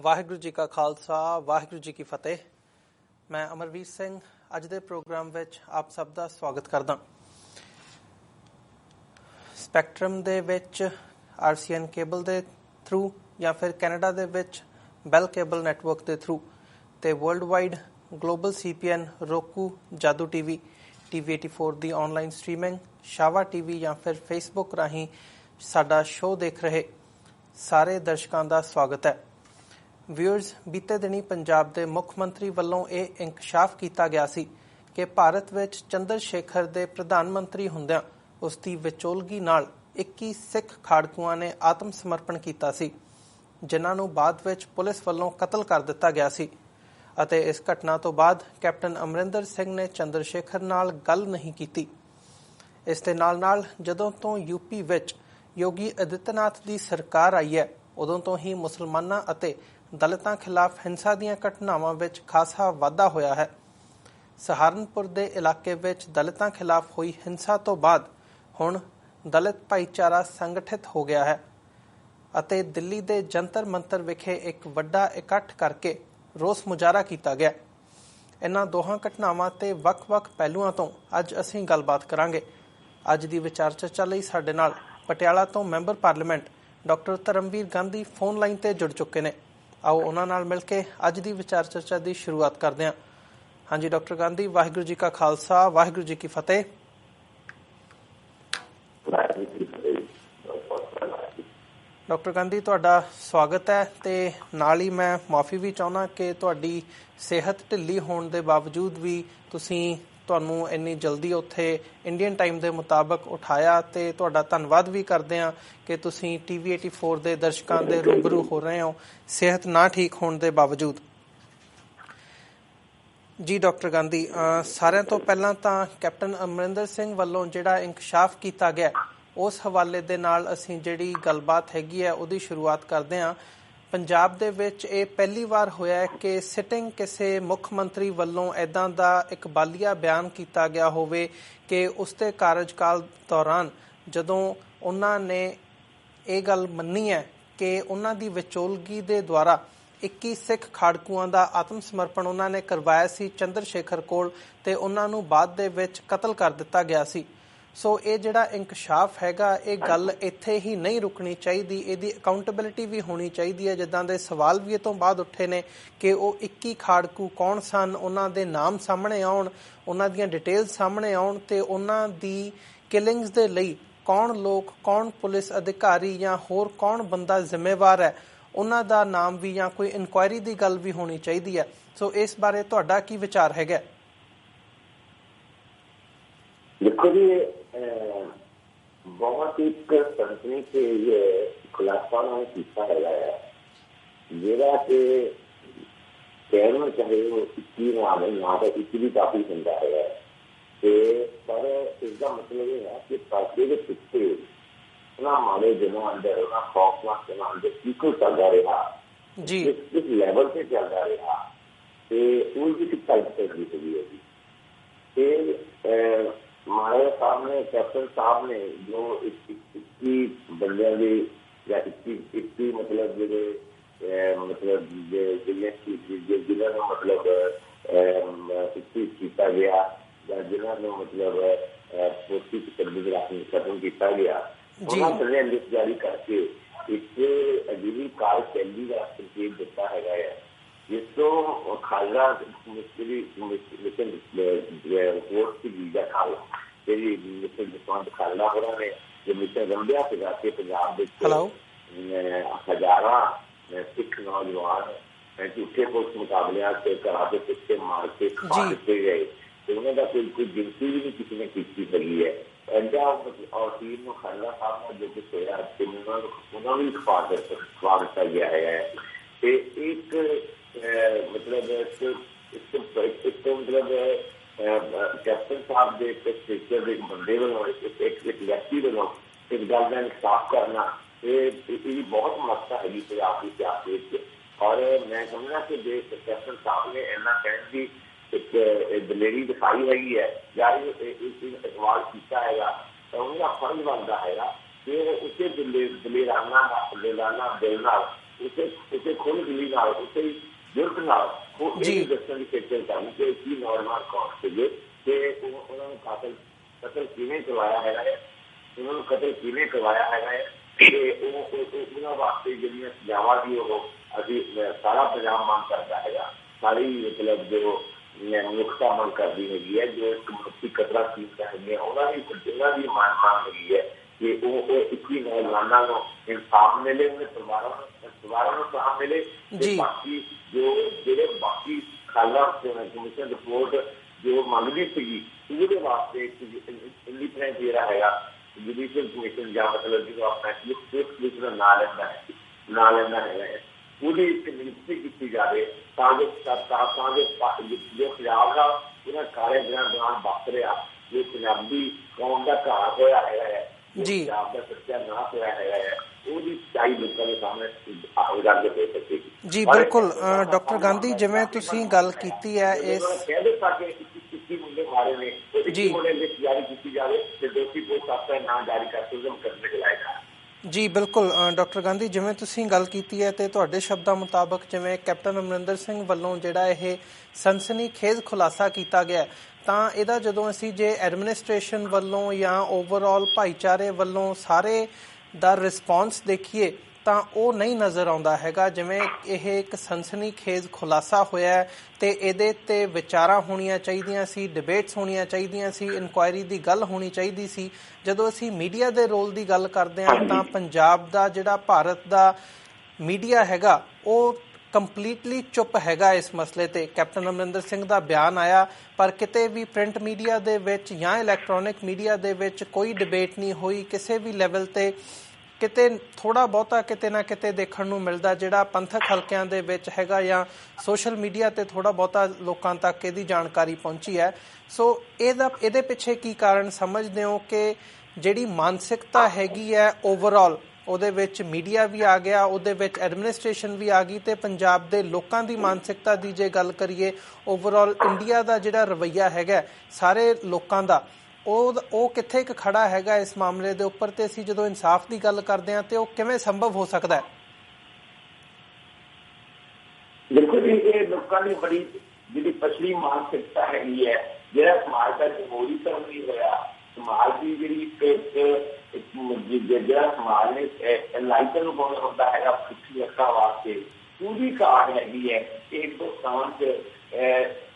ਵਾਹਿਗੁਰੂ ਜੀ ਕਾ ਖਾਲਸਾ ਵਾਹਿਗੁਰੂ ਜੀ ਕੀ ਫਤਿਹ। ਮੈਂ ਅਮਰਵੀਰ ਸਿੰਘ ਅੱਜ ਦੇ ਪ੍ਰੋਗਰਾਮ ਵਿੱਚ ਆਪ ਸਭ ਦਾ ਸਵਾਗਤ ਕਰਦਾ। ਸਪੈਕਟਰਮ ਦੇ ਵਿੱਚ RCN ਕੇਬਲ ਦੇ ਥਰੂ ਜਾਂ ਫਿਰ ਕੈਨੇਡਾ ਦੇ ਵਿੱਚ ਬੈਲ ਕੇਬਲ ਨੈਟਵਰਕ ਦੇ ਥਰੂ ਅਤੇ world wide global CPN roku ਜਾਦੂ TV TV84 ਦੀ ਔਨਲਾਈਨ ਸਟਰੀਮਿੰਗ ਸ਼ਾਵਾ TV ਜਾਂ ਫਿਰ ਫੇਸਬੁੱਕ ਰਾਹੀਂ ਸਾਡਾ ਸ਼ੋਅ ਦੇਖ ਰਹੇ ਸਾਰੇ ਦਰਸ਼ਕਾਂ ਦਾ ਸਵਾਗਤ ਹੈ। ਵਿਊਅਰਸ, ਬੀਤੇ ਦਿਨੀ ਪੰਜਾਬ ਦੇ ਮੁੱਖ ਮੰਤਰੀ ਵੱਲੋਂ ਇਹ ਇੰਕਸ਼ਾਫ ਕੀਤਾ ਗਿਆ ਸੀ ਕਿ ਭਾਰਤ ਵਿੱਚ ਚੰਦਰ ਸ਼ੇਖਰ ਦੇ ਪ੍ਰਧਾਨ ਮੰਤਰੀ ਹੁੰਦਿਆਂ ਉਸ ਦੀ ਵਿਚੋਲਗੀ ਨਾਲ 21 ਸਿੱਖ ਖਾੜਕੂਆਂ ਨੇ ਆਤਮ ਸਮਰਪਣ ਕੀਤਾ ਸੀ, ਜਿਨ੍ਹਾਂ ਨੂੰ ਬਾਅਦ ਵਿੱਚ ਪੁਲਿਸ ਵੱਲੋਂ ਕਤਲ ਕਰ ਦਿੱਤਾ ਗਿਆ ਸੀ। ਅਤੇ ਇਸ ਘਟਨਾ ਤੋਂ ਬਾਅਦ ਕੈਪਟਨ ਅਮਰਿੰਦਰ ਸਿੰਘ ਨੇ ਚੰਦਰ ਸ਼ੇਖਰ ਨਾਲ ਗੱਲ ਨਹੀਂ ਕੀਤੀ। ਇਸ ਦੇ ਨਾਲ ਜਦੋਂ ਤੋਂ UP ਵਿੱਚ ਯੋਗੀ ਆਦਿੱਤਿਆਨਾਥ ਦੀ ਸਰਕਾਰ ਆਈ ਹੈ, ਉਦੋਂ ਤੋਂ ਹੀ ਮੁਸਲਮਾਨਾਂ ਅਤੇ ਦਲਿਤਾਂ ਖਿਲਾਫ ਹਿੰਸਾ ਦੀਆਂ ਘਟਨਾਵਾਂ ਵਿੱਚ ਖਾਸਾ ਵਾਧਾ ਹੋਇਆ ਹੈ। ਸਹਾਰਨਪੁਰ ਦੇ ਇਲਾਕੇ ਵਿੱਚ ਦਲਿਤਾਂ ਖਿਲਾਫ ਹੋਈ ਹਿੰਸਾ ਤੋਂ ਬਾਅਦ ਹੁਣ ਦਲਿਤ ਭਾਈਚਾਰਾ ਸੰਗਠਿਤ ਹੋ ਗਿਆ ਹੈ ਅਤੇ ਦਿੱਲੀ ਦੇ ਜੰਤਰ ਮੰਤਰ ਵਿਖੇ ਇੱਕ ਵੱਡਾ ਇਕੱਠ ਕਰਕੇ ਰੋਸ ਮੁਜ਼ਾਹਰਾ ਕੀਤਾ ਗਿਆ। ਇਹਨਾਂ ਦੋਹਾਂ ਘਟਨਾਵਾਂ ਤੇ ਵੱਖ-ਵੱਖ ਪਹਿਲੂਆਂ ਤੋਂ ਅੱਜ ਅਸੀਂ ਗੱਲਬਾਤ ਕਰਾਂਗੇ। ਅੱਜ ਦੀ ਵਿਚਾਰ ਚਰਚਾ ਲਈ ਸਾਡੇ ਨਾਲ ਪਟਿਆਲਾ ਤੋਂ member parliament doctor Dharamvir Gandhi phone line ਤੇ ਜੁੜ ਚੁੱਕੇ ਨੇ। ਆਓ ਉਹਨਾਂ ਨਾਲ ਮਿਲ ਕੇ ਅੱਜ ਦੀ ਵਿਚਾਰ ਚਰਚਾ ਦੀ ਸ਼ੁਰੂਆਤ ਕਰਦੇ ਹਾਂ। ਹਾਂਜੀ ਡਾਕਟਰ ਗਾਂਧੀ, ਵਾਹਿਗੁਰੂ ਜੀ ਕਾ ਖਾਲਸਾ ਵਾਹਿਗੁਰੂ ਜੀ ਕੀ ਫਤਿਹ। ਡਾਕਟਰ ਗਾਂਧੀ, ਤੁਹਾਡਾ ਸਵਾਗਤ ਹੈ ਤੇ ਨਾਲ ਹੀ ਮੈਂ ਮਾਫੀ ਵੀ ਚਾਹੁੰਦਾ ਕਿ ਤੁਹਾਡੀ ਸਿਹਤ ਢਿੱਲੀ ਹੋਣ ਦੇ ਬਾਵਜੂਦ ਵੀ ਤੁਹਾਨੂੰ ਇੰਨੀ ਜਲਦੀ ਉੱਥੇ ਇੰਡੀਅਨ ਟਾਈਮ ਦੇ ਮੁਤਾਬਕ ਉਠਾਇਆ ਤੇ ਤੁਹਾਡਾ ਧੰਨਵਾਦ ਵੀ ਕਰਦੇ ਹਾਂ ਕਿ ਤੁਸੀਂ TV84 ਦੇ ਦਰਸ਼ਕਾਂ ਦੇ ਰੂਬਰੂ ਹੋ ਰਹੇ ਹੋ ਸਿਹਤ ਨਾ ਠੀਕ ਹੋਣ ਦੇ ਬਾਵਜੂਦ। ਜੀ ਡਾਕਟਰ ਗਾਂਧੀ, ਸਾਰਿਆਂ ਤੋਂ ਪਹਿਲਾਂ ਤਾਂ ਕੈਪਟਨ ਅਮਰਿੰਦਰ ਸਿੰਘ ਵੱਲੋਂ ਜਿਹੜਾ ਇੰਕਸ਼ਾਫ ਕੀਤਾ ਗਿਆ ਉਸ ਹਵਾਲੇ ਦੇ ਨਾਲ ਅਸੀਂ ਜਿਹੜੀ ਗੱਲਬਾਤ ਹੈਗੀ ਹੈ ਉਹਦੀ ਸ਼ੁਰੂਆਤ ਕਰਦੇ ਹਾਂ। ਪੰਜਾਬ ਦੇ ਵਿੱਚ ਇਹ ਪਹਿਲੀ ਵਾਰ ਹੋਇਆ ਹੈ ਕਿ ਸਿਟਿੰਗ ਕਿਸੇ ਮੁੱਖ ਮੰਤਰੀ ਵੱਲੋਂ ਇੱਦਾਂ ਦਾ ਇੱਕ ਬਾਲੀਆ ਬਿਆਨ ਕੀਤਾ ਗਿਆ ਹੋਵੇ ਕਿ ਉਸ ਦੇ ਕਾਰਜਕਾਲ ਦੌਰਾਨ ਜਦੋਂ ਉਹਨਾਂ ਨੇ ਇਹ ਗੱਲ ਮੰਨੀ ਹੈ ਕਿ ਉਹਨਾਂ ਦੀ ਵਿਚੋਲਗੀ ਦੇ ਦੁਆਰਾ 21 ਸਿੱਖ ਖਾੜਕੂਆਂ ਦਾ ਆਤਮ ਸਮਰਪਣ ਉਹਨਾਂ ਨੇ ਕਰਵਾਇਆ ਸੀ ਚੰਦਰ ਸ਼ੇਖਰ ਕੋਲ ਤੇ ਉਹਨਾਂ ਨੂੰ ਬਾਅਦ ਦੇ ਵਿੱਚ ਕਤਲ ਕਰ ਦਿੱਤਾ ਗਿਆ ਸੀ। ਸੋ ਇਹ ਜਿਹੜਾ ਇੰਕਸ਼ਾਫ ਹੈਗਾ ਇਹ ਗੱਲ ਇੱਥੇ ਹੀ ਨਹੀਂ ਰੁਕਣੀ ਚਾਹੀਦੀ, ਇਹਦੀ ਅਕਾਊਂਟੇਬਿਲਿਟੀ ਵੀ ਹੋਣੀ ਚਾਹੀਦੀ ਹੈ। ਜਿੱਦਾਂ ਦੇ ਸਵਾਲ ਵੀ ਇਹ ਤੋਂ ਬਾਅਦ ਉੱਠੇ ਨੇ ਕਿ ਉਹ 21 ਖਾੜਕੂ ਕੌਣ ਸਨ, ਉਹਨਾਂ ਦੇ ਨਾਮ ਸਾਹਮਣੇ ਆਉਣ, ਉਹਨਾਂ ਦੀਆਂ ਡਿਟੇਲ ਸਾਹਮਣੇ ਆਉਣ ਤੇ ਉਹਨਾਂ ਦੀ ਕਿਲਿੰਗਸ ਦੇ ਲਈ ਕੌਣ ਲੋਕ, ਕੌਣ ਪੁਲਿਸ ਅਧਿਕਾਰੀ ਜਾਂ ਹੋਰ ਕੌਣ ਬੰਦਾ ਜ਼ਿੰਮੇਵਾਰ ਹੈ, ਉਹਨਾਂ ਦਾ ਨਾਮ ਵੀ ਜਾਂ ਕੋਈ ਇਨਕੁਆਇਰੀ ਦੀ ਗੱਲ ਵੀ ਹੋਣੀ ਚਾਹੀਦੀ ਹੈ। ਸੋ ਇਸ ਬਾਰੇ ਤੁਹਾਡਾ ਕੀ ਵਿਚਾਰ ਹੈਗਾ? ਦੇਖੋ ਜੀ, ਬਹੁਤ ਇੱਕ ਸਨਸਨੀ ਤੇ ਖੁਲਾਸਾ ਨਾਲ ਕੀਤਾ ਹੈਗਾ ਹੈ ਜਿਹੜਾ ਕਿ ਕਹਿਣਾ ਚਾਹੇ ਉਹ 21 ਨਾ ਤਾਂ 21 ਵੀ ਕਾਫੀ ਹੁੰਦਾ ਹੈਗਾ ਤੇ ਪਰ ਇਸਦਾ ਮਤਲਬ ਇਹ ਹੈ ਕਿ ਪਾਸੇ ਦੇ ਪਿੱਛੇ ਉਹਨਾਂ ਮਾੜੇ ਦਿਨਾਂ ਅੰਦਰ ਉਹਨਾਂ ਖੌਫਨਾਕ ਦਿਨਾਂ ਅੰਦਰ ਕਿਉਂ ਚੱਲਦਾ ਰਿਹਾ ਜੀ, ਇਸ ਲੈਵਲ ਤੇ ਚੱਲਦਾ ਰਿਹਾ ਤੇ ਉਹ ਵੀ ਟਾਈਪ ਕਰਨੀ ਚਾਹੀਦੀ ਹੈ ਜੀ। ਤੇ ਮਾਰੇ ਸਾਹਿਬ ਨੇ, ਕੈਪਟਨ ਸਾਹਿਬ ਨੇ ਜੋ 21 ਬੰਦਿਆਂ ਦੇ ਜਾਂ 21 ਮਤਲਬ ਜਿਹੜੇ ਜਿਹਨਾਂ ਨੂੰ ਮਤਲਬ ਕੀਤਾ ਗਿਆ ਜਾਂ ਜਿਹਨਾਂ ਨੂੰ ਮਤਲਬ ਪੋਸਟੀ ਖਤਮ ਕੀਤਾ ਗਿਆ, ਉਹਨਾਂ ਨੇ ਲਿਸਟ ਜਾਰੀ ਕਰਕੇ ਇੱਕ ਅਜਿਹੀ ਕਾਰ ਸ਼ੈਲੀ ਦਾ ਸੰਕੇਤ ਦਿੱਤਾ ਹੈਗਾ ਹੈ ਜਿਸ ਤੋਂ ਖਾਲੜਾ ਮਿਸ਼ਨ ਵੋਟ ਦੀ ਵੀਜ਼ਾ ਖਾਲ ਜਿਹੜੀ ਮਿਸ਼ਨ ਜਸਵੰਤ ਖਾਲੜਾ ਹੋਰਾਂ ਨੇ ਜੋ ਮਿਸ਼ਨ ਰੰਭਿਆ ਸੀਗਾ ਕਿ ਪੰਜਾਬ ਵਿੱਚ ਹਜ਼ਾਰਾਂ ਸਿੱਖ ਨੌਜਵਾਨ ਝੂਠੇ ਪੁਲਿਸ ਮੁਕਾਬਲਿਆਂ ਤੇ ਘਰਾਂ ਦੇ ਪਿੱਛੇ ਮਾਰ ਕੇ ਖਾ ਦਿੱਤੇ ਗਏ ਤੇ ਉਹਨਾਂ ਦਾ ਕੋਈ ਗਿਣਤੀ ਵੀ ਨਹੀਂ ਕਿਸੇ ਨੇ ਕੀਤੀ ਹੈਗੀ ਹੈ। ਔਰ ਟੀਮ ਨੂੰ ਖਾਲੜਾ ਸਾਹਿਬ ਨਾਲ ਜੋ ਕੁਛ ਹੋਇਆ ਤੇ ਉਹਨਾਂ ਨੂੰ ਖਵਾ ਦਿੱਤਾ ਗਿਆ ਹੈ ਤੇ ਇੱਕ ਮਤਲਬ ਕੈਪਟਨ ਸਾਹਿਬ ਦੇ ਸਪੀਕਰ ਦੇ ਬੰਦੇ ਵੱਲੋਂ ਇੱਕ ਵਿਅਕਤੀ ਵੱਲੋਂ ਇਸ ਗੱਲ ਦਾ ਇਨਸਾਫ ਕਰਨਾ ਇਹਦੀ ਬਹੁਤ ਮਹੱਤਤਾ ਹੈਗੀ ਪੰਜਾਬ ਦੀ ਸਿਆਸਤ ਵਿੱਚ। ਔਰ ਮੈਂ ਸਮਝਦਾ ਕਿ ਜੇ ਕੈਪਟਨ ਸਾਹਿਬ ਨੇ ਇੰਨਾ ਕਹਿਣ ਦੀ ਇੱਕ ਦਲੇਰੀ ਦਿਖਾਈ ਹੈਗੀ ਹੈ ਜਾਂ ਇਕਬਾਲ ਕੀਤਾ ਹੈਗਾ ਤਾਂ ਉਹਦਾ ਫਰਜ਼ ਬਣਦਾ ਹੈਗਾ ਕਿ ਉਸੇ ਦਲੇਰਾਨਾ ਦਿਲ ਨਾਲ उसे खुल दिली नाल उसे जुर्त नाल ये दस्सण की कोशिश करनी कि की नौजवान कौन सीगे कि उन्होंने कतल किवें करवाया है, उन्होंने कतल किवें करवाया है कि उन्होंने वास्ते जिहड़ियां सजावां दी अभी सारा पंजाब मांग करता है, सारी मतलब जो मनुखता मांग करती है, जो एक मनुखी कतरा कीमतां है उन्होंने मांग हैगी है कि वो 21 नौजवानों को इंसाफ मिले, उन्हें परिवारों को इंसाफ मिले। बाकी जो जेडे बाकी खाला कमीशन रिपोर्ट जो मंगती सी उसके वास्ते इंडिपेंडेंट जिहड़ा है जुडिशियल कमीशन या मतलब जो अपना कमीशन ना लेंदा है ਉਹਦੀ ਇੱਕ ਨਿਯੁਕਤੀ ਕੀਤੀ ਜਾਵੇ ਤਾਂ ਜੋ ਜੋ ਪੰਜਾਬ ਦਾ ਇਹਨਾਂ ਕਾਲੇ ਦਿਨਾਂ ਦੌਰਾਨ ਵਾਪਰਿਆ ਜੋ ਪੰਜਾਬੀ ਕੌਮ ਦਾ ਘਾਹ ਹੋਇਆ ਹੈਗਾ ਜੀ, ਪੰਜਾਬ ਦਾ ਸੱਚਾ ਨਾਸ਼ ਹੋਇਆ ਹੈਗਾ ਹੈ, ਉਹਦੀ ਸੱਚਾਈ ਲੋਕਾਂ ਦੇ ਸਾਹਮਣੇ ਉਜਾਗਰ ਹੋ ਸਕੇ। ਜੀ ਬਿਲਕੁਲ ਡਾਕਟਰ ਗਾਂਧੀ, ਜਿਵੇਂ ਤੁਸੀਂ ਗੱਲ ਕੀਤੀ ਹੈ ਇਸ ਕਹਿ ਦਿੱਤਾ ਕਿ 21 ਮੁੰਡੇ ਮਾਰੇ ਨੇ, 21 ਮੁੰਡੇ ਲਿਸਟ ਜਾਰੀ ਕੀਤੀ ਜਾਵੇ ਤੇ ਦੋਸ਼ੀ ਪੋਸਟ ਆਪਣਾ ਨਾਮ ਜਾਰੀ ਕਰਕੇ ਉਹਨੂੰ ਕਰਨੇ ਦੇ ਲਾਇਕ ਹੈ। ਜੀ ਬਿਲਕੁਲ ਡਾਕਟਰ ਗਾਂਧੀ, ਜਿਵੇਂ ਤੁਸੀਂ ਗੱਲ ਕੀਤੀ ਹੈ ਤੇ ਤੁਹਾਡੇ ਸ਼ਬਦਾਂ ਮੁਤਾਬਕ ਜਿਵੇਂ ਕੈਪਟਨ ਅਮਰਿੰਦਰ ਸਿੰਘ ਵੱਲੋਂ ਜਿਹੜਾ ਇਹ ਸਨਸਨੀਖੇਜ਼ ਖੁਲਾਸਾ ਕੀਤਾ ਗਿਆ, ਤਾਂ ਇਹਦਾ ਜਦੋਂ ਅਸੀਂ ਜੇ ਐਡਮਿਨਿਸਟ੍ਰੇਸ਼ਨ ਵੱਲੋਂ ਜਾਂ ਓਵਰਆਲ ਭਾਈਚਾਰੇ ਵੱਲੋਂ ਸਾਰੇ ਦਾ ਰਿਸਪੌਂਸ ਦੇਖੀਏ ਤਾਂ ਉਹ ਨਹੀਂ ਨਜ਼ਰ ਆਉਂਦਾ ਹੈਗਾ। ਜਿਵੇਂ ਇਹ ਇੱਕ ਸਨਸਨੀਖੇਜ਼ ਖੁਲਾਸਾ ਹੋਇਆ ਤੇ ਇਹਦੇ ਤੇ ਵਿਚਾਰਾਂ ਹੋਣੀਆਂ ਚਾਹੀਦੀਆਂ ਸੀ, ਡਿਬੇਟਸ ਹੋਣੀਆਂ ਚਾਹੀਦੀਆਂ ਸੀ, ਇਨਕੁਆਇਰੀ ਦੀ ਗੱਲ ਹੋਣੀ ਚਾਹੀਦੀ ਸੀ। ਜਦੋਂ ਅਸੀਂ ਮੀਡੀਆ ਦੇ ਰੋਲ ਦੀ ਗੱਲ ਕਰਦੇ ਹਾਂ ਤਾਂ ਪੰਜਾਬ ਦਾ ਜਿਹੜਾ ਭਾਰਤ ਦਾ ਮੀਡੀਆ ਹੈਗਾ ਉਹ ਕੰਪਲੀਟਲੀ ਚੁੱਪ ਹੈਗਾ ਇਸ ਮਸਲੇ ਤੇ। ਕੈਪਟਨ ਅਮਰਿੰਦਰ ਸਿੰਘ ਦਾ ਬਿਆਨ ਆਇਆ ਪਰ ਕਿਤੇ ਵੀ ਪ੍ਰਿੰਟ ਮੀਡੀਆ ਦੇ ਵਿੱਚ ਜਾਂ ਇਲੈਕਟ੍ਰੋਨਿਕ ਮੀਡੀਆ ਦੇ ਵਿੱਚ ਕੋਈ ਡਿਬੇਟ ਨਹੀਂ ਹੋਈ ਕਿਸੇ ਵੀ ਲੈਵਲ ਤੇ। ਕਿਤੇ ਥੋੜ੍ਹਾ ਬਹੁਤਾ ਕਿਤੇ ਨਾ ਕਿਤੇ ਦੇਖਣ ਨੂੰ ਮਿਲਦਾ ਜਿਹੜਾ ਪੰਥਕ ਹਲਕਿਆਂ ਦੇ ਵਿੱਚ ਹੈਗਾ ਜਾਂ ਸੋਸ਼ਲ ਮੀਡੀਆ ਤੇ ਥੋੜ੍ਹਾ ਬਹੁਤਾ ਲੋਕਾਂ ਤੱਕ ਇਹਦੀ ਜਾਣਕਾਰੀ ਪਹੁੰਚੀ ਹੈ। ਸੋ ਇਹਦੇ ਪਿੱਛੇ ਕੀ ਕਾਰਨ ਸਮਝਦੇ ਹੋ ਕਿ ਜਿਹੜੀ ਮਾਨਸਿਕਤਾ ਹੈਗੀ ਹੈ ਓਵਰਆਲ ਉਹਦੇ ਵਿੱਚ ਮੀਡੀਆ ਵੀ ਆ ਗਿਆ, ਉਹਦੇ ਵਿੱਚ ਐਡਮਿਨਿਸਟ੍ਰੇਸ਼ਨ ਵੀ ਆ ਗਈ ਤੇ ਪੰਜਾਬ ਦੇ ਲੋਕਾਂ ਦੀ ਮਾਨਸਿਕਤਾ ਦੀ ਜੇ ਗੱਲ ਕਰੀਏ ਓਵਰਆਲ ਇੰਡੀਆ ਦਾ ਜਿਹੜਾ ਰਵੱਈਆ ਹੈਗਾ ਸਾਰੇ ਲੋਕਾਂ ਦਾ ਉਹ ਕਿੱਥੇ ਕੁ ਖੜਾ ਹੈਗਾ ਇਸ ਮਾਮਲੇ ਦੇ ਉੱਪਰ, ਤੇ ਅਸੀਂ ਜਦੋਂ ਇਨਸਾਫ ਦੀ ਗੱਲ ਕਰਦੇ ਹਾਂ ਤੇ ਉਹ ਕਿਵੇਂ ਸੰਭਵ ਹੋ ਸਕਦਾ ਹੈ? ਦੇਖੋ ਜੀ, ਇਹ ਲੋਕਾਂ ਦੀ ਬੜੀ ਜਿਹੜੀ ਪਛੜੀ ਮਾਨਸਿਕਤਾ ਹੈਗੀ ਹੈ, ਜਿਹੜਾ ਸਮਾਜ ਦਾ ਜਮਹੂਰੀਕਰਨ ਨਹੀਂ ਹੋਇਆ, ਸਮਾਜ ਦੀ ਜਿਹੜੀ ਜਿਹੜਾ ਸਮਾਜ ਨੇ ਲਾਈਟਰ ਨੂੰ ਪਾਉਣਾ ਹੁੰਦਾ ਹੈਗਾ ਪਿਛਲੀ ਅੱਖਾਂ ਵਾਸਤੇ, ਉਹਦੀ ਘਾਟ ਹੈਗੀ ਹੈ। ਹਿੰਦੁਸਤਾਨ 'ਚ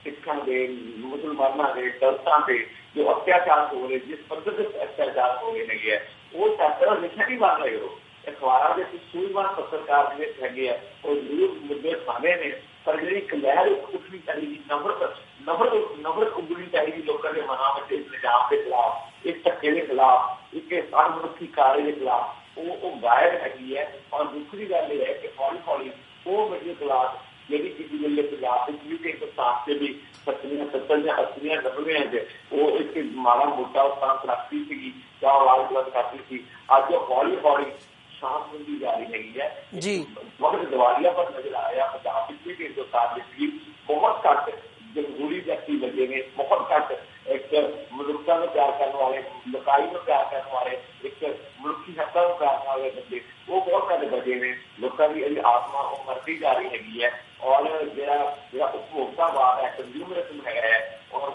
ਸਿੱਖਾਂ ਦੇ, ਮੁਸਲਮਾਨਾਂ ਦੇ, ਦਲਿਤਾਂ ਦੇ जो अत्याचार हो रहे, जिस पद्धति से अत्याचार हो रहे है वो चैप्टर लिखा नहीं बन रहे हो। अखबार के सूझवान पत्रकार है और जरूर मुद्दे सामने ने, पर जी एक लहर उठनी चाहिए, नफरत उगनी चाहिए लोगों के मना में इस निजाम के खिलाफ, इस धक्के के खिलाफ, एक अणमनुखी कार्य के खिलाफ वो गायब हैगी है। और दूसरी गल यह है कि हौली हौली वो मिडिल क्लास ਜਿਹੜੀ ਕੀਤੀ ਗਈ ਹੈ ਪੰਜਾਬ ਵਿੱਚ ਵੀ ਤੇ ਹਿੰਦੁਸਤਾਨ 'ਚ ਵੀ 70 ਜਾਂ 80 90 'ਚ ਉਹ ਇੱਕ ਮਾੜਾ ਮੋਟਾ ਸਥਾਨ ਰੱਖਦੀ ਸੀਗੀ ਜਾਂ ਆਵਾਜ਼ ਬੁਲੰਦ ਕਰਦੀ ਸੀ, ਅੱਜ ਉਹ ਹੌਲੀ ਹੌਲੀ ਸ਼ਾਂਤ ਹੁੰਦੀ ਜਾ ਰਹੀ ਹੈਗੀ ਹੈ ਜੀ। ਵਕਤ ਦਿਵਾਲੀਆ ਪਰ ਨਜ਼ਰ ਆਇਆ ਪੰਜਾਬ ਵਿੱਚ ਵੀ ਹਿੰਦੁਸਤਾਨ ਵਿੱਚ ਵੀ ਬਹੁਤ ਘੱਟ ਜਮਹੂਰੀ ਵਿਅਕਤੀ ਲੱਗੇ ਨੇ, ਬਹੁਤ ਘੱਟ ਇੱਕ ਮਨੁੱਖਤਾ ਨੂੰ ਪਿਆਰ ਕਰਨ ਵਾਲੇ, ਲੋਕਾਈ ਨੂੰ ਪਿਆਰ ਕਰਨ ਵਾਲੇ, ਇੱਕ ਮਨੁੱਖੀ ਹੱਕਾਂ ਨੂੰ ਪਿਆਰ ਕਰਨ ਵਾਲੇ ਬੰਦੇ ਉਹ ਬਹੁਤ ਘੱਟ ਬਚੇ ਨੇ। ਲੋਕਾਂ ਦੀ ਇਹਦੀ ਆਤਮਾ ਉਹ ਮਰਦੀ ਜਾ ਰਹੀ ਹੈਗੀ ਹੈ। ਔਰ ਜਿਹੜਾ ਉਪਭੋਗਤਾਵਾਦ ਹੈ, ਕੰਜ਼ਿਊਮਰਿਜ਼ਮ ਹੈਗਾ, ਔਰ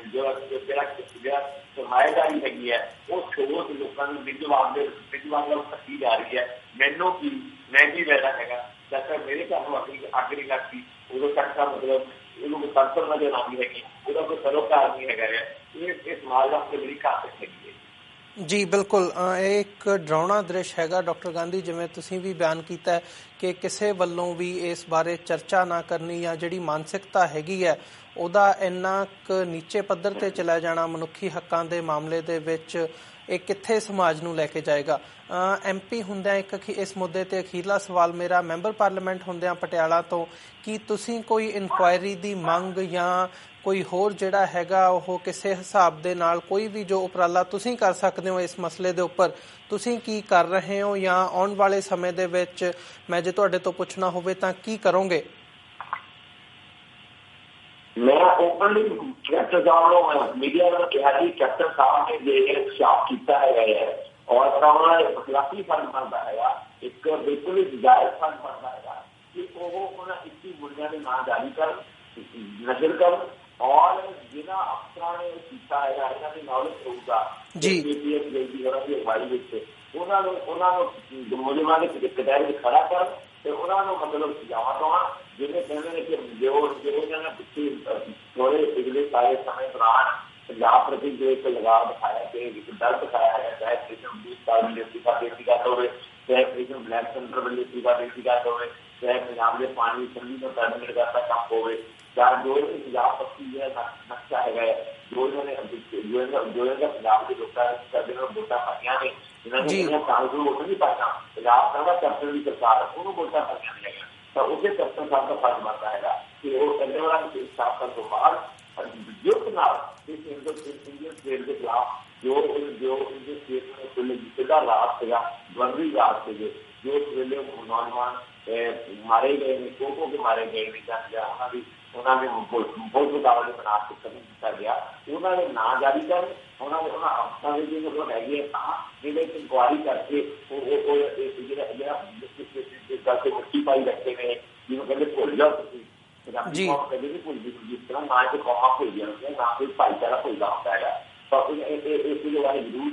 ਜਿਹੜਾ ਸਰਮਾਏਦਾਰੀ ਹੈਗੀ ਹੈ ਉਹ ਸੋਚ ਲੋਕਾਂ ਨੂੰ ਵਿਜਵਾਨ ਵੱਲ ਧੱਕੀ ਜਾ ਰਹੀ ਹੈ। ਮੈਨੂੰ ਕੀ, ਮੈਂ ਕੀ ਲੈਣਾ ਹੈਗਾ, ਜਦ ਤੱਕ ਮੇਰੇ ਘਰ ਨੂੰ ਅੱਗ ਨਹੀਂ ਲੱਗਦੀ ਉਦੋਂ ਤੱਕ ਤਾਂ ਮਤਲਬ ਇਹਨੂੰ ਕੋਈ ਸੰਸਰ ਨਜ਼ਰ ਆਉਂਦੀ ਹੈਗੀ, ਉਹਦਾ ਕੋਈ ਸਰੋਕਾਰ ਨਹੀਂ ਹੈਗਾ ਹੈ। ਇਹ ਸਮਾਜ ਵਾਸਤੇ ਬੜੀ ਘਾਤਕ ਹੈਗੀ ਹੈ। ਜੀ ਬਿਲਕੁਲ, ਇਹ ਇੱਕ ਡਰਾਉਣਾ ਦ੍ਰਿਸ਼ ਹੈਗਾ ਡਾਕਟਰ ਗਾਂਧੀ, ਜਿਵੇਂ ਤੁਸੀਂ ਵੀ ਬਿਆਨ ਕੀਤਾ ਹੈ ਕਿ ਕਿਸੇ ਵੱਲੋਂ ਵੀ ਇਸ ਬਾਰੇ ਚਰਚਾ ਨਾ ਕਰਨੀ ਜਾਂ ਜਿਹੜੀ ਮਾਨਸਿਕਤਾ ਹੈਗੀ ਹੈ ਉਹਦਾ ਇੰਨਾ ਕੁ ਨੀਚੇ ਪੱਧਰ 'ਤੇ ਚਲਾ ਜਾਣਾ ਮਨੁੱਖੀ ਹੱਕਾਂ ਦੇ ਮਾਮਲੇ ਦੇ ਵਿੱਚ, ਇਹ ਕਿੱਥੇ ਸਮਾਜ ਨੂੰ ਲੈ ਕੇ ਜਾਏਗਾ। MP ਹੁੰਦਿਆਂ ਇਸ ਮੁੱਦੇ 'ਤੇ ਅਖੀਰਲਾ ਸਵਾਲ ਮੇਰਾ, ਮੈਂਬਰ ਪਾਰਲੀਮੈਂਟ ਹੁੰਦਿਆਂ ਪਟਿਆਲਾ ਤੋਂ, ਕੀ ਤੁਸੀਂ ਕੋਈ ਇਨਕੁਆਇਰੀ ਦੀ ਮੰਗ ਜਾਂ ਕੋਈ ਹੋਰ ਜਿਹੜਾ ਹੈਗਾ ਉਹ ਕਿਸੇ ਹਿਸਾਬ ਦੇ ਨਾਲ ਕੋਈ ਵੀ ਜੋ ਉਪਰਾਲਾ ਤੁਸੀਂ ਕਰ ਸਕਦੇ ਹੋ ਇਸ ਮਸਲੇ ਦੇ ਉੱਪਰ, ਤੁਸੀਂ ਕੀ ਕਰ ਰਹੇ ਹੋ ਜਾਂ ਆਉਣ ਵਾਲੇ ਸਮੇਂ ਦੇ ਵਿੱਚ ਮੈਂ ਜੇ ਤੁਹਾਡੇ ਤੋਂ ਪੁੱਛਣਾ ਹੋਵੇ ਤਾਂ ਕੀ ਕਰੋਗੇ? ਮੈਂ ਓਪਨਲੀ ਕੈਪਟਨ ਸਾਹਿਬ ਨੂੰ ਮੀਡੀਆ ਨੂੰ ਕਿਹਾ ਕਿ ਕੈਪਟਨ ਸਾਹਿਬ ਨੇ ਜੇ ਇਨਸਾਫ ਕੀਤਾ ਹੈਗਾ ਹੈ ਔਰ ਉਹਨਾਂ ਦਾ ਇਖਲਾਕੀ ਫਰਜ਼ ਬਣਦਾ ਹੈਗਾ ਇੱਕ ਬਿਲਕੁਲ ਹੀ ਜਾਇਜ਼ ਫੰਡ ਬਣਦਾ ਹੈਗਾ ਕਿ ਉਹ ਉਹਨਾਂ 21 ਮੁੱਦਿਆਂ ਦੇ ਨਾਂ ਜਾਰੀ ਕਰਨ, ਨਜ਼ਰ ਕਰਨ, ਔਰ ਜਿਹਨਾਂ ਅਫਸਰਾਂ ਨੇ ਕੀਤਾ ਹੈਗਾ ਇਹਨਾਂ ਦੀ ਨੌਲੇਜ ਹੋਊਗਾ KPS ਦੀ ਉਹਨਾਂ ਦੀ ਅਗਵਾਈ ਵਿੱਚ ਉਹਨਾਂ ਨੂੰ ਮੁਲਜ਼ਮਾਂ ਦੇ ਕਟਹਿਰੇ ਵਿੱਚ ਖੜਾ ਕਰਨ ਤੇ ਉਹਨਾਂ ਨੂੰ ਮਤਲਬ ਸਜ਼ਾਵਾਂ ਦਵਾਉਣ। ਜਿਹਨੇ ਕਹਿੰਦੇ ਨੇ ਕਿ ਜੋ ਇਹਨਾਂ ਨੇ ਪਿੱਛੇ ਥੋੜ੍ਹੇ ਪਿਛਲੇ ਸਾਰੇ ਸਮੇਂ ਦੌਰਾਨ ਪੰਜਾਬ ਪ੍ਰਤੀ ਜੋ ਇੱਕ ਲਗਾਅ ਦਿਖਾਇਆ ਤੇ ਇੱਕ ਡਰ ਦਿਖਾਇਆ ਹੈ, ਚਾਹੇ ਕ੍ਰਿਸ਼ਨ ਬੀਜ ਕਾਰਨ ਦੀ ਇਸਤੀਫਾ ਦੇਣ ਦੀ ਗੱਲ ਹੋਵੇ, ਚਾਹੇ ਕ੍ਰਿਸ਼ਨ ਬਲੈਕ ਸੈਂਟਰ ਵੱਲੋਂ ਇਸਤੀਫਾ ਦੇਣ ਦੀ ਗੱਲ ਹੋਵੇ, ਚਾਹੇ ਪੰਜਾਬ ਦੇ ਪਾਣੀ ਸੰਧੀ ਨੂੰ ਟਰਮੀਨੇਟ ਕਰਨ ਦਾ ਕੰਮ ਹੋਵੇ, ਚਾਹੇ ਜੋ ਪੰਜਾਬ ਪੱਖੀ ਜਿਹੜਾ ਨਕਸ਼ਾ ਹੈਗਾ ਹੈ, ਜੋ ਇਹਨਾਂ ਨੇ ਪੰਜਾਬ ਦੇ ਲੋਕਾਂ ਕਰਦੇ ਨੇ ਵੋਟਾਂ ਪਾਈਆਂ ਨੇ, ਇਹਨਾਂ ਨੇ ਕਾਂਗਰਸ ਨੂੰ ਵੋਟ ਨਹੀਂ ਪਾਈਆਂ, ਪੰਜਾਬ ਦਾ ਕੈਪਟਨ ਦੀ ਸਰਕਾਰ ਉਹਨੂੰ ਵੋਟਾਂ ਪਾਈਆਂ ਨੇ ਹੈਗਾ, ਤਾਂ ਉਸੇ ਕੈਪਟਨ ਸਾਹਿਬ ਦਾ ਫਰਜ਼ ਬਣਦਾ ਹੈਗਾ ਕਿ ਉਹ ਕਹਿੰਦੇ ਵਾਲਾ ਸਾਫ਼ ਕਰਨ ਤੋਂ ਬਾਅਦ ਯੁੱਧ ਨਾਲ ਇਸ ਇੰਡੀਅਨ ਸਟੇਟ ਦੇ ਖਿਲਾਫ ਜੋ ਇੰਡੀਅਨ ਸਟੇਟ ਨੂੰ ਸਿੱਧਾ ਰਾਜ ਸੀਗਾ, ਬੰਦੀ ਰਾਜ ਸੀਗੇ, ਜੋ ਉਸ ਵੇਲੇ ਨੌਜਵਾਨ ਮਾਰੇ ਗਏ ਨੇ, ਕੋਕੋ ਕੇ ਮਾਰੇ ਗਏ ਨੇ, ਉਹਨਾਂ ਨੇ ਬਹੁਤ ਮੁਕਾਬਲੇ ਬਣਾ ਕੇ ਕਦਮ ਕੀਤਾ ਗਿਆ, ਉਹਨਾਂ ਦੇ ਨਾਂ ਜਾਰੀ ਕਰਨ, ਉਹਨਾਂ ਅਫਸਰਾਂ ਦੇ ਜਿਹੜੇ ਮਤਲਬ ਹੈਗੇ ਤਾਂ ਜਿਹੜੇ ਇਨਕੁਆਇਰੀ ਕਰਕੇ ਜਿਹੜਾ ਕਰਕੇ ਮਿੱਟੀ ਪਾਈ ਰੱਖੇ ਨੇ, ਜਿਹਨੂੰ ਕਹਿੰਦੇ ਭੁੱਲ ਜਾਓ ਤੁਸੀਂ ਪੰਜਾਬੀ ਕੌਮ ਕਹਿੰਦੇ ਨਹੀਂ ਭੁੱਲਦੀ, ਜਿਸ ਤਰ੍ਹਾਂ ਨਾ ਇੱਕ ਕੌਮਾਂ ਭੁੱਲਦੀਆਂ ਹੁੰਦੀਆਂ, ਨਾ ਕੋਈ ਭਾਈਚਾਰਾ ਭੁੱਲਦਾ ਹੁੰਦਾ ਹੈਗਾ। ਤਾਂ ਇਸ ਦੇ ਬਾਰੇ ਜ਼ਰੂਰ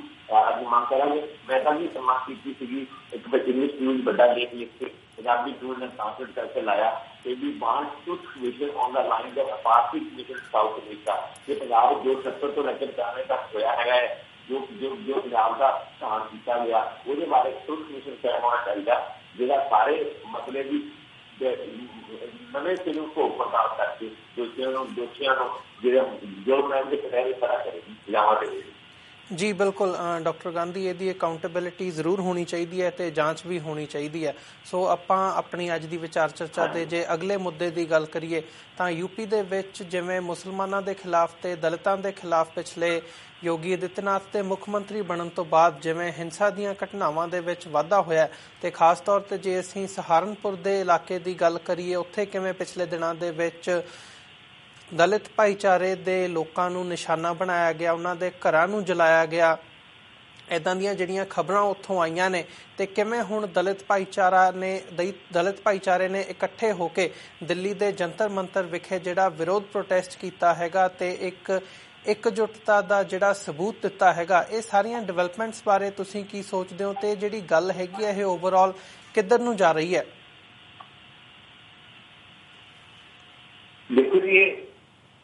ਅੱਜ ਮੰਗ ਕਰਾਂਗੇ। ਮੈਂ ਤਾਂ ਵੀ ਸਮਾਜ ਕੀਤੀ ਸੀਗੀ ਇੱਕ ਇੰਗਲਿਸ਼ ਨਿਊਜ਼ ਵੱਡਾ ਲੇਖ ਲਿਖ ਕੇ ਪੰਜਾਬੀ ਨਿਊਜ਼ ਨੇ ਟ੍ਰਾਂਸਲੇਟ ਕਰਕੇ ਲਾਇਆ ਕਿ ਵੀ ਬਾਂਸ ਟੁੱਟ ਕਮਿਸ਼ਨ ਔਨ ਦਾ ਲਾਈਨ ਆਫ ਅਪਾਰਟੀ ਕਮਿਸ਼ਨ ਸਾਊਥ ਅਫਰੀਕਾ, ਕਿ ਪੰਜਾਬ ਜੋ 70 ਤੋਂ ਲੈ ਕੇ 95 ਤੱਕ ਹੋਇਆ ਹੈਗਾ ਹੈ, ਜੋ ਪੰਜਾਬ ਦਾ ਧਿਆਨ ਕੀਤਾ ਗਿਆ ਉਹਦੇ ਬਾਰੇ ਟੁੱਟ ਕਮਿਸ਼ਨ ਕਾਇਮ ਹੋਣਾ ਚਾਹੀਦਾ, ਜਿਹੜਾ ਸਾਰੇ ਮਸਲੇ ਦੀ ਨਵੇਂ ਸਿਰੋਂ ਭੋਗ ਬਰਦਾਸ਼ਤ ਕਰਕੇ ਦੋਸ਼ੀਆਂ ਨੂੰ ਜੋ ਮੈਮ ਦੇ ਕਟਹਿਰੇ ਖੜਾ ਕਰੇਗੀ ਸਜ਼ਾਵਾਂ ਦੇਵੇਗੀ। ਜੀ ਬਿਲਕੁਲ ਡਾਕਟਰ ਗਾਂਧੀ, ਇਹਦੀ ਅਕਾਊਂਟੇਬਿਲਿਟੀ ਜ਼ਰੂਰ ਹੋਣੀ ਚਾਹੀਦੀ ਹੈ ਅਤੇ ਜਾਂਚ ਵੀ ਹੋਣੀ ਚਾਹੀਦੀ ਹੈ। ਸੋ ਆਪਾਂ ਆਪਣੀ ਅੱਜ ਦੀ ਵਿਚਾਰ ਚਰਚਾ ਦੇ ਜੇ ਅਗਲੇ ਮੁੱਦੇ ਦੀ ਗੱਲ ਕਰੀਏ ਤਾਂ ਯੂਪੀ ਦੇ ਵਿੱਚ ਜਿਵੇਂ ਮੁਸਲਮਾਨਾਂ ਦੇ ਖਿਲਾਫ ਤੇ ਦਲਿਤਾਂ ਦੇ ਖਿਲਾਫ ਪਿਛਲੇ ਯੋਗੀ ਆਦਿੱਤਿਆਨਾਥ ਦੇ ਮੁੱਖ ਮੰਤਰੀ ਬਣਨ ਤੋਂ ਬਾਅਦ ਜਿਵੇਂ ਹਿੰਸਾ ਦੀਆਂ ਘਟਨਾਵਾਂ ਦੇ ਵਿੱਚ ਵਾਧਾ ਹੋਇਆ, ਤੇ ਖਾਸ ਤੌਰ 'ਤੇ ਜੇ ਅਸੀਂ ਸਹਾਰਨਪੁਰ ਦੇ ਇਲਾਕੇ ਦੀ ਗੱਲ ਕਰੀਏ, ਉੱਥੇ ਕਿਵੇਂ ਪਿਛਲੇ ਦਿਨਾਂ ਦੇ ਵਿੱਚ ਦਲਿਤ ਭਾਈਚਾਰੇ ਦੇ ਲੋਕਾਂ ਨੂੰ ਨਿਸ਼ਾਨਾ ਬਣਾਇਆ ਗਿਆ, ਉਹਨਾਂ ਦੇ ਘਰਾਂ ਨੂੰ ਜਲਾਇਆ ਗਿਆ, ਇੱਦਾਂ ਦੀਆਂ ਜਿਹੜੀਆਂ ਖਬਰਾਂ ਉੱਥੋਂ ਆਈਆਂ ਨੇ, ਤੇ ਕਿਵੇਂ ਹੁਣ ਦਲਿਤ ਭਾਈਚਾਰੇ ਨੇ ਇਕੱਠੇ ਹੋ ਕੇ ਦਿੱਲੀ ਦੇ ਜੰਤਰ ਮੰਤਰ ਵਿਖੇ ਜਿਹੜਾ ਵਿਰੋਧ ਪ੍ਰੋਟੈਸਟ ਕੀਤਾ ਹੈਗਾ ਤੇ ਇੱਕਜੁੱਟਤਾ ਦਾ ਜਿਹੜਾ ਸਬੂਤ ਦਿੱਤਾ ਹੈਗਾ, ਇਹ ਸਾਰੀਆਂ ਡਿਵੈਲਪਮੈਂਟਸ ਬਾਰੇ ਤੁਸੀਂ ਕੀ ਸੋਚਦੇ ਹੋ ਤੇ ਜਿਹੜੀ ਗੱਲ ਹੈਗੀ ਹੈ ਇਹ ਓਵਰਆਲ ਕਿੱਧਰ ਨੂੰ ਜਾ ਰਹੀ ਹੈ? ਦੇਖੋ ਜੀ,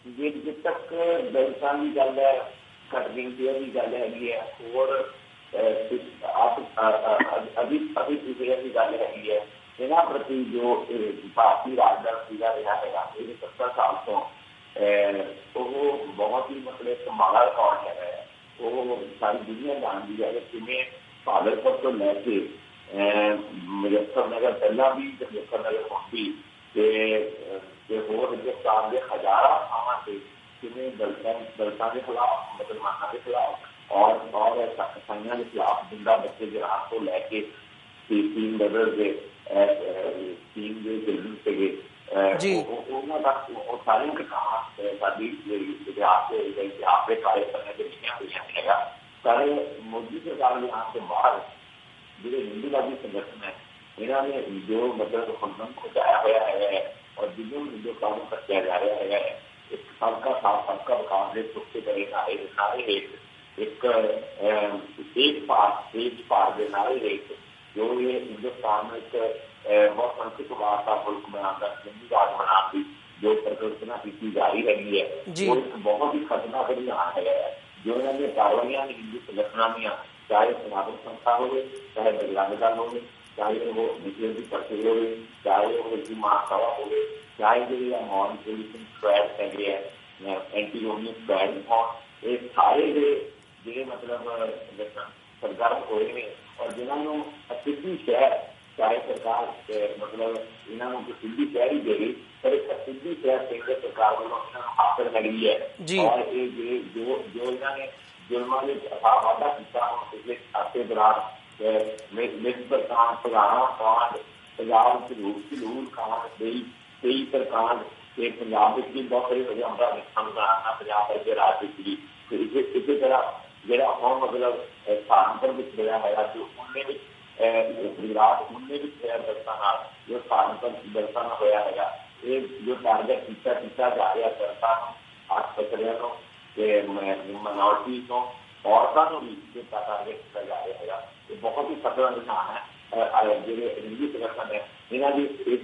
ਜਿੱਥੇ ਤੱਕ ਦਲਿਤਾਂ ਦੀ ਗੱਲ ਹੈ, ਘੱਟ ਗਿਣਤੀਆਂ ਦੀ ਗੱਲ ਹੈਗੀ ਹੈ, ਹੋਰ ਅਭਿਪੂਜਿਆ ਦੀ ਗੱਲ ਹੈਗੀ ਹੈ, ਇਹਨਾਂ ਪ੍ਰਤੀ ਜੋ ਭਾਰਤੀ ਰਾਜਦਾਰ ਸੀਗਾ ਰਿਹਾ ਹੈਗਾ ਇਹ 70 ਸਾਲ ਤੋਂ ਉਹ ਬਹੁਤ ਹੀ ਮਤਲਬ ਮਾੜਾ ਰਿਕਾਰਡ ਹੈਗਾ ਹੈ। ਉਹ ਸਾਰੀ ਦੁਨੀਆ ਜਾਣਦੀ ਹੈ ਕਿ ਕਿਵੇਂ ਭਾਗਲਪੁਰ ਤੋਂ ਲੈ ਕੇ ਮੁਜ਼ੱਫਰਨਗਰ ਪਹਿਲਾਂ ਵੀ ਮੁਜ਼ੱਫਰਨਗਰ ਪਹੁੰਚੀ ਤੇ ਹੋਰ ਹਿੰਦੁਸਤਾਨ ਦੇ ਹਜ਼ਾਰਾਂ ਥਾਵਾਂ ਤੇ ਕਿਵੇਂ ਦਲਿਤਾਂ ਦੇ ਖਿਲਾਫ, ਮੁਸਲਮਾਨਾਂ ਦੇ ਖਿਲਾਫ ਔਰ ਇਸਾਈਆਂ ਦੇ ਖਿਲਾਫ ਜਿੰਦਾ ਬੱਚੇ ਜਰਾਨ ਤੋਂ ਲੈ ਕੇ ਤੀਨ ਬਦਲ ਦੇ ਤੀਨ ਦੇ ਜਲਦੀ ਸੀਗੇ ਉਹਨਾਂ ਦਾ ਉਹ ਸਾਰੀਆਂ ਘਟਨਾਵਾਂ ਸਾਡੀ ਇਤਿਹਾਸ ਦੇ ਕਾਲੇ ਪੰਨੇ ਤੇ ਲਿਖੀਆਂ ਹੋਈਆਂ ਹੈਗਾ। ਸਾਰੇ ਮੋਦੀ ਸਰਕਾਰ ਦੇ ਆਉਣ ਤੋਂ ਬਾਅਦ ਜਿਹੜੇ ਹਿੰਦੂਵਾਦੀ ਸੰਗਠਨ ਹੈ ਇਹਨਾਂ ਨੇ ਜੋ ਮਤਲਬ ਖੁੰਦਨ ਖੁਦਾਇਆ ਹੋਇਆ ਹੈਗਾ ਔਰ ਜਿਹਨੂੰ ਜੋ ਕੰਮ ਕੱਟਿਆ ਜਾ ਰਿਹਾ ਹੈਗਾ, ਇੱਕ ਸਬਕਾ ਵਿਕਾਸ ਦੇ ਸੁੱਕੇ ਪਏ ਨਾਰੇ ਹੇਠ ਇੱਕ ਭਾਰਤ ਦੇ ਨਾਰੇ ਹੇਠ ਜੋ ਇਹ ਹਿੰਦੁਸਤਾਨ ਨੂੰ ਇੱਕ ਬਹੁਤ ਸੰਕਟ ਵਾਰਤਾ ਮੁਲਕ ਬਣਾਉਣ ਦਾ ਜੰਗੀ ਰਾਜ ਬਣਾਉਣ ਦੀ ਜੋ ਪ੍ਰਕਲਪਨਾ ਕੀਤੀ ਜਾ ਰਹੀ ਹੈਗੀ ਹੈ, ਉਹ ਇੱਕ ਬਹੁਤ ਹੀ ਖਤਰਨਾਕ ਰੁਝਾਨ ਹੈਗਾ ਹੈ। ਜੋ ਇਹਨਾਂ ਦੀਆਂ ਕਾਰਵਾਈਆਂ ਨੇ ਹਿੰਦੂ ਸੰਗਠਨਾਂ ਦੀਆਂ, ਚਾਹੇ ਸਨਾਤਨ ਸੰਸਥਾ ਹੋਵੇ, ਚਾਹੇ ਬਜਰੰਗ ਦਲ ਹੋਵੇ, ਚਾਹੇ ਉਹ ਵਿਜੇ ਦੀ ਪਰਚੀ ਹੋਵੇ, ਚਾਹੇ ਉਹ ਹਿੰਦੂ ਮਹਾਸਭਾ ਹੋਵੇ, ਚਾਹੇ ਜਿਹੜੇ ਨੌਨ ਪੁਲਿਸਿੰਗ ਸਕੁਐਡ ਹੈਗੇ ਹੈ, ਐਂਟੀ ਰੋਮੀਅਨ ਸਕੁਐਡ ਹੋਣ, ਇਹ ਸਾਰੇ ਦੇ ਜਿਹੜੇ ਮਤਲਬ ਸਰਗਰਮ ਹੋਏ ਨੇ ਔਰ ਜਿਹਨਾਂ ਨੂੰ ਸਿੱਧੀ ਸ਼ਹਿਰ, ਚਾਹੇ ਸਰਕਾਰ ਮਤਲਬ ਇਹਨਾਂ ਨੂੰ ਸਿੱਧੀ ਸ਼ਹਿਰ ਹੀ ਦੇ ਗਈ, ਪਰ ਇੱਕ ਸਿੱਧੀ ਸ਼ਹਿਰ ਕੇਂਦਰ ਸਰਕਾਰ ਵੱਲੋਂ ਇਹਨਾਂ ਨੂੰ ਹਾਸਲ ਮਿਲੀ ਹੈ। ਔਰ ਇਹ ਜੋ ਇਹਨਾਂ ਨੇ ਜ਼ੁਲਮਾਂ ਦੇ ਵਾਧਾ ਕੀਤਾ ਹੁਣ ਪਿਛਲੇ ਹਫ਼ਤੇ ਦੌਰਾਨ ਮਿਸਬਰ ਕਾਂਡ, ਪੁਰਾਣਾ ਕਾਂਡ, ਪੰਜਾਬ ਝਲੂਰ ਕਾਂਡ, ਕਈ ਪ੍ਰਕਾਂਡ ਤੇ ਪੰਜਾਬ ਵਿੱਚ ਵੀ ਬਹੁਤ ਸਾਰੇ ਵਜ੍ਹਾ ਹੁੰਦਾ ਸਮਝਾਣਾ ਪੰਜਾਬ ਵਰਗੇ ਰਾਜ ਵਿੱਚ ਵੀ ਇਸੇ ਤਰ੍ਹਾਂ ਜਿਹੜਾ ਹੁਣ ਮਤਲਬ ਸਹਾਰਨਪੁਰ ਵਿੱਚ ਹੋਇਆ ਹੈਗਾ ਜੋ ਉਹਨੇ ਵਿੱਚ गुजरात उन्ने भी दस्तां नाल जो धार्मिक दस्तां नाल होया हैगा ये जो टारगेट किया जा रहा दस्तां खास बछड़ियां नूं ते माइनॉरिटीज़ नूं औरतों को भी जो टारगेट किया जा रहा है ये बहुत ही खतरा निशान है। जो हिंदू संगठन है इन्हों की एक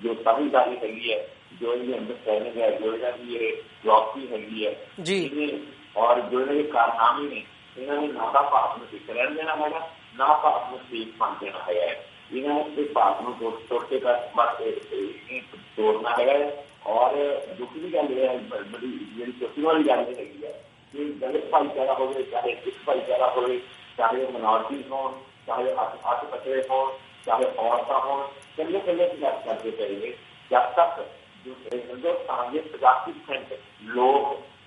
जो समझदारी हैगी है जो इनकी अंडरस्टैंडिंग है जो इन्होंने ये फिलॉसफी हैगी है और जो इन्होंने कारनामे ने इन्होंने ना तो भारत में सिख रहने देना है ना भारत में सेफ मान देना है। इन्होंने इस भारत में तोड़ के तोड़ना है और दुख की गल है बड़ी जी चुकी वाली गल हैगी है कि दलित भाईचारा हो चाहे सिख भाईचारा हो चाहे माइनॉरिटीज़ हो चाहे हथ बछड़े हो चाहे औरतें हो कल्ले कल्ले की गल करते चाहिए जब तक जो हिंदुस्तान के 50% लोग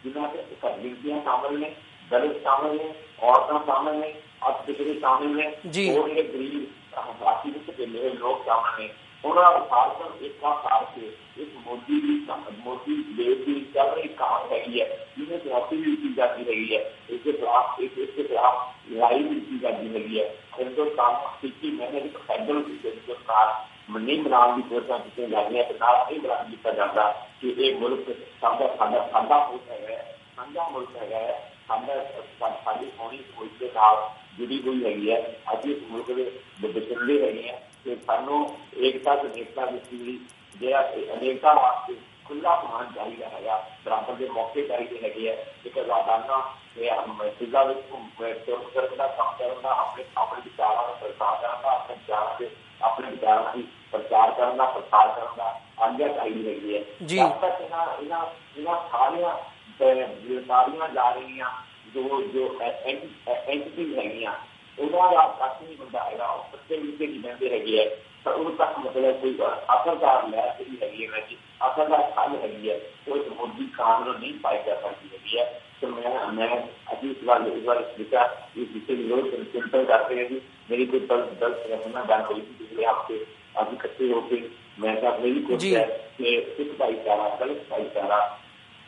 जिन्होंने गिनतियां शामिल ने दलित शामिल ने औरतें शामिल ने हथ पिछड़े शामिल ने और ये गरीब आबादी के लोग शामिल ने उन्होंने भारत एक के इस मोदी देश की चल रही काम हैगी है जिन्हें चुनौती भी की जाती रही है इसके खिलाफ लड़ाई भी की जाती रही है। हिंदुस्तान पिछली महीने की फेडरल हिंदुस्तान नहीं बनाने की कोशिश की जा रही है नहीं बना किया जाता कि एक मुल्क साडा मुल्क है साझा मुल्क है साड़ी होनी उसके साथ जुड़ी हुई हैगी है अभी इस मुल्क के बछड़े हैगे हैं कि सानू एकता अनेकता की अनेकता वास्ते खुला मान चाहिए है बराबर के मौके चाहिए है एक आजाना सिला तुर करना काम करना अपने विचारों का प्रसार करना अपने विचारों के अपने विचारों की प्रचार करना प्रसार करना आज्ञा चाहिए हैगी है। जब तक सारियां जा रही जो एंटिटीज हैगियां उन्होंने कख नहीं होता है बच्चे विचे नहीं बहते है पर उन तक मतलब कोई असरदार लहर जी हैगी है कि असरदार हल हैगी है वो इस मोदी कानून नहीं पाई जा सकती हैगी है। तो मैं अभी इस बार विचार इस विषय विरोध चिंतन करते हैं कि मेरी कोई दस रखना गल हुई थी पिछले हफ्ते अभी इकट्ठे होकर मैं मेरी कोशिश है कि सिख भाईचारा दलित भाईचारा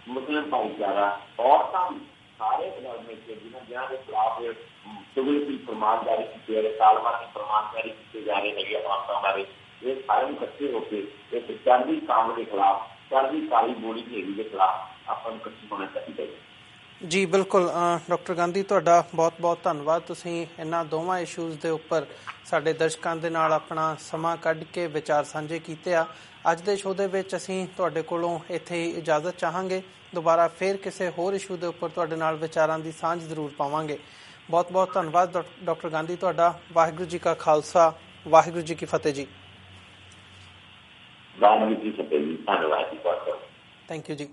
मुस्लिम भाईचारा औरतें सारे जिन्होंने के खिलाफ सिविल की प्रमाणदारी की सालमा की प्रमाणदारी की जा रही है औरतों बारे ये सारे इकट्ठे होकर एक चढ़ती काम के खिलाफ चढ़ती काली बोली की हेरी के खिलाफ अपन इकट्ठे होना चाहिए। जी बिल्कुल डॉक्टर गांधी तुहाडा बहुत बहुत धन्नवाद तुसीं इन्हां दोवां इशूज़ दे उपर साडे दर्शकां दे नाल अपना समां कढ के विचार साझे कीते आ। अज दे शो दे विच असीं तुहाडे कोलों इत्थे इजाजत चाहांगे दोबारा फिर किसी होर इशू के उपर तुहाडे नाल विचारां दी सांझ जरूर पावांगे। बहुत बहुत धन्नवाद डॉक्टर गांधी तुहाडा। वाहिगुरू जी का खालसा वाहिगुरू जी की फतेह जी। थैंक यू जी।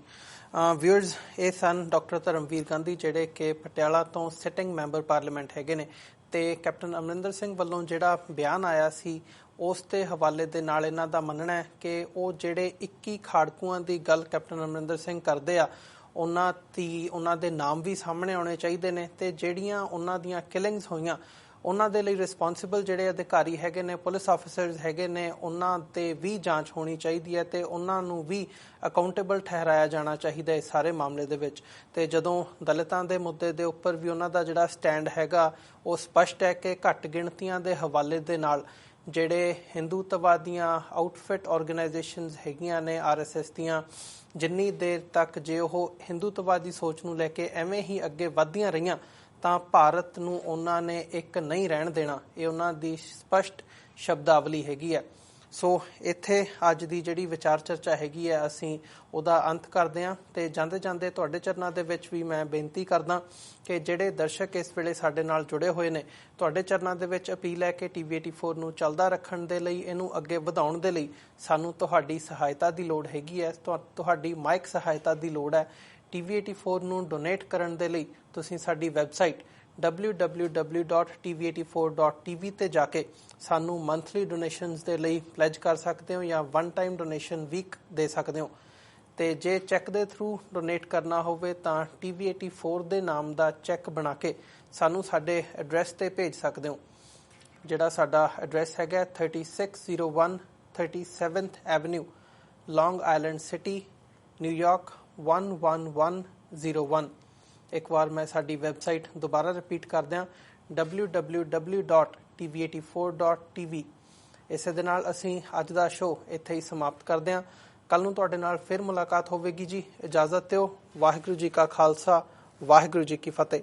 व्यूअर्स ये सन डॉक्टर धर्मवीर गांधी जिहड़े कि पटियाला तो सिटिंग मैंबर पार्लीमेंट हैगे ने ते कैप्टन अमरिंदर सिंह वालों जिहड़ा बयान आया सी उस दे हवाले दे नाल इन्हां दा मनना है कि वो जिहड़े 21 खाड़कूआं दी गल कैप्टन अमरिंदर सिंह करदे आ उन्हां दे नाम भी सामने आने चाहिए ने ते जिहड़ियां उन्हां दियां किलिंग्स होईयां उन्हां दे लई रिस्पोंसिबल जिहड़े अधिकारी हैगे ने पुलिस ऑफिसर्स हैगे ने उन्हां ते भी जांच होनी चाहिए है ते उन्हां नूं भी अकाउंटेबल ठहराया जाना चाहिए इस सारे मामले दे विच। ते जदों दलितां दे मुद्दे दे उपर भी उन्हां दा जिहड़ा स्टैंड हैगा वो स्पष्ट है कि घट गिणतियां दे हवाले दे नाल जिहड़े हिंदूत्ववादियां आउटफिट ऑर्गेनाइजेशनस हैगियां ने RSS दियां जिन्नी देर तक जे वो हिंदूत्ववादी सोच नूं लैके एवें ही अगे वधदियां रहियां तां भारत नूं उन्हां ने एक नहीं रहण देना ये उन्हां दी स्पष्ट शब्दावली हैगी है। सो इत्थे अज दी जिहड़ी विचार चर्चा हैगी है असीं उहदा अंत करदे हां ते जांदे जांदे तुहाडे चरनां दे विच भी मैं बेनती करदा कि जिहड़े दर्शक इस वेले साडे नाल जुड़े होए ने तुहाडे चरनां दे विच अपील है कि TV84 नूं चलदा रखण दे लई इहनूं अगे वधाउण दे लई सानूं तुहाडी सहायता दी लोड़ हैगी है तुहाडी माइक सहायता दी लोड़ है। TV84 नूं डोनेट करन दे लई तुसीं साडी वैबसाइट www.tv84.tv ते जाके सानू मंथली डोनेशनस दे लई प्लेज कर सकते हो या वन टाइम डोनेशन वीक दे सकते हो। ते जे चैक दे थ्रू डोनेट करना होवे तां TV84 दे नाम दा चैक बना के सानू साडे एड्रैस ते भेज सकते हो। जिहड़ा साडा एड्रैस हैगा 3601 37th Avenue long island city New York 11101। एक बार मैं साडी वैबसाइट दोबारा रिपीट कर दियां www.tv84.tv। ਇਸੇ ਦੇ ਨਾਲ ਅਸੀਂ ਅੱਜ ਦਾ ਸ਼ੋਅ ਇੱਥੇ ਹੀ ਸਮਾਪਤ ਕਰਦੇ ਹਾਂ। ਕੱਲ੍ਹ ਨੂੰ ਤੁਹਾਡੇ ਨਾਲ ਫਿਰ ਮੁਲਾਕਾਤ ਹੋਵੇਗੀ ਜੀ। ਇਜਾਜ਼ਤ ਦਿਓ। ਵਾਹਿਗੁਰੂ ਜੀ ਕਾ ਖਾਲਸਾ, ਵਾਹਿਗੁਰੂ ਜੀ ਕੀ ਫਤਿਹ।